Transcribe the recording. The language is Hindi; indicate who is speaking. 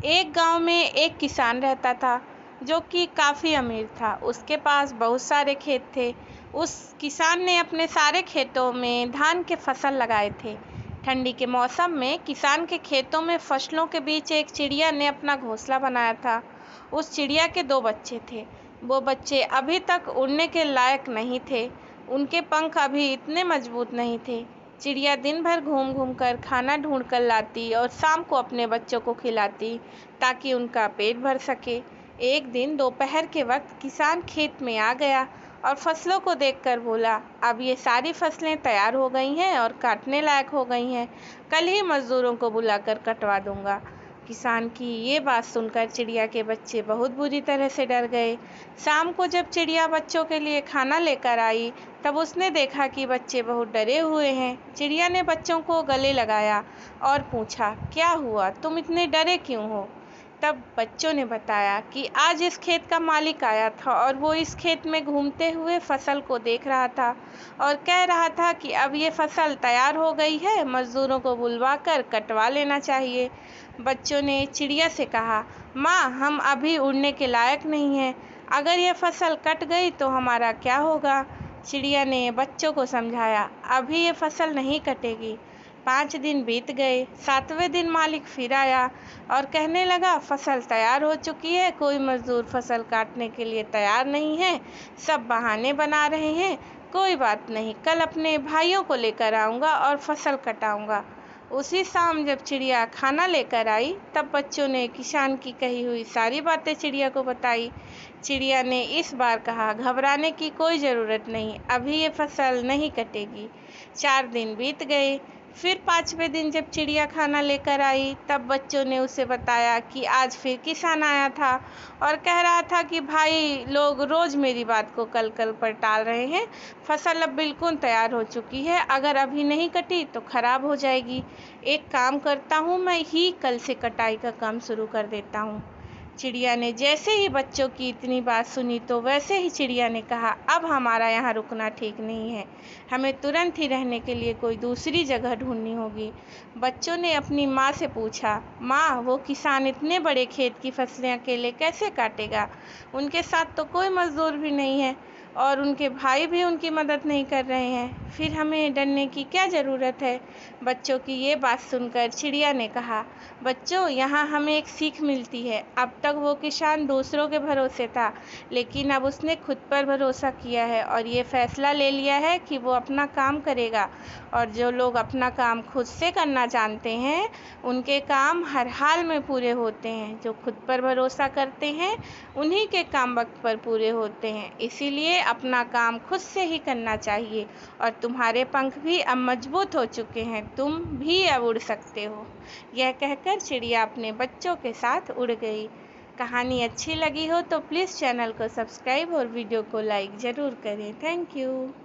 Speaker 1: एक गांव में एक किसान रहता था जो कि काफ़ी अमीर था। उसके पास बहुत सारे खेत थे। उस किसान ने अपने सारे खेतों में धान के फसल लगाए थे। ठंडी के मौसम में किसान के खेतों में फसलों के बीच एक चिड़िया ने अपना घोंसला बनाया था। उस चिड़िया के दो बच्चे थे। वो बच्चे अभी तक उड़ने के लायक नहीं थे। उनके पंख अभी इतने मजबूत नहीं थे। चिड़िया दिन भर घूम घूम कर खाना ढूंढ कर लाती और शाम को अपने बच्चों को खिलाती ताकि उनका पेट भर सके। एक दिन दोपहर के वक्त किसान खेत में आ गया और फसलों को देखकर बोला, अब ये सारी फसलें तैयार हो गई हैं और काटने लायक हो गई हैं। कल ही मजदूरों को बुलाकर कटवा दूंगा। किसान की ये बात सुनकर चिड़िया के बच्चे बहुत बुरी तरह से डर गए। शाम को जब चिड़िया बच्चों के लिए खाना लेकर आई तब उसने देखा कि बच्चे बहुत डरे हुए हैं। चिड़िया ने बच्चों को गले लगाया और पूछा, क्या हुआ, तुम इतने डरे क्यों हो? तब बच्चों ने बताया कि आज इस खेत का मालिक आया था और वो इस खेत में घूमते हुए फसल को देख रहा था और कह रहा था कि अब ये फसल तैयार हो गई है, मजदूरों को बुलवाकर कटवा लेना चाहिए। बच्चों ने चिड़िया से कहा, माँ, हम अभी उड़ने के लायक नहीं हैं। अगर ये फसल कट गई तो हमारा क्या होगा? चिड़िया ने बच्चों को समझाया, अभी ये फसल नहीं कटेगी। 5 दिन बीत गए। 7वें दिन मालिक फिर आया और कहने लगा, फसल तैयार हो चुकी है, कोई मजदूर फसल काटने के लिए तैयार नहीं है, सब बहाने बना रहे हैं। कोई बात नहीं, कल अपने भाइयों को लेकर आऊँगा और फसल कटाऊँगा। उसी शाम जब चिड़िया खाना लेकर आई तब बच्चों ने किसान की कही हुई सारी बातें चिड़िया को बताई। चिड़िया ने इस बार कहा, घबराने की कोई ज़रूरत नहीं, अभी ये फसल नहीं कटेगी। 4 दिन बीत गए। फिर 5वें दिन जब चिड़िया खाना लेकर आई तब बच्चों ने उसे बताया कि आज फिर किसान आया था और कह रहा था कि भाई लोग रोज़ मेरी बात को कल कल पर टाल रहे हैं। फसल अब बिल्कुल तैयार हो चुकी है, अगर अभी नहीं कटी तो ख़राब हो जाएगी। एक काम करता हूँ, मैं ही कल से कटाई का काम शुरू कर देता हूँ। चिड़िया ने जैसे ही बच्चों की इतनी बात सुनी तो वैसे ही चिड़िया ने कहा, अब हमारा यहाँ रुकना ठीक नहीं है, हमें तुरंत ही रहने के लिए कोई दूसरी जगह ढूंढनी होगी। बच्चों ने अपनी माँ से पूछा, माँ, वो किसान इतने बड़े खेत की फसलें अकेले कैसे काटेगा? उनके साथ तो कोई मजदूर भी नहीं है और उनके भाई भी उनकी मदद नहीं कर रहे हैं, फिर हमें डरने की क्या ज़रूरत है? बच्चों की ये बात सुनकर चिड़िया ने कहा, बच्चों, यहाँ हमें एक सीख मिलती है। अब तक वो किसान दूसरों के भरोसे था, लेकिन अब उसने खुद पर भरोसा किया है और ये फैसला ले लिया है कि वो अपना काम करेगा। और जो लोग अपना काम खुद से करना जानते हैं उनके काम हर हाल में पूरे होते हैं। जो खुद पर भरोसा करते हैं उन्हीं के काम वक्त पर पूरे होते हैं। इसीलिए अपना काम खुद से ही करना चाहिए। और तुम्हारे पंख भी अब मजबूत हो चुके हैं, तुम भी अब उड़ सकते हो। यह कहकर चिड़िया अपने बच्चों के साथ उड़ गई। कहानी अच्छी लगी हो तो प्लीज़ चैनल को सब्सक्राइब और वीडियो को लाइक ज़रूर करें। Thank you.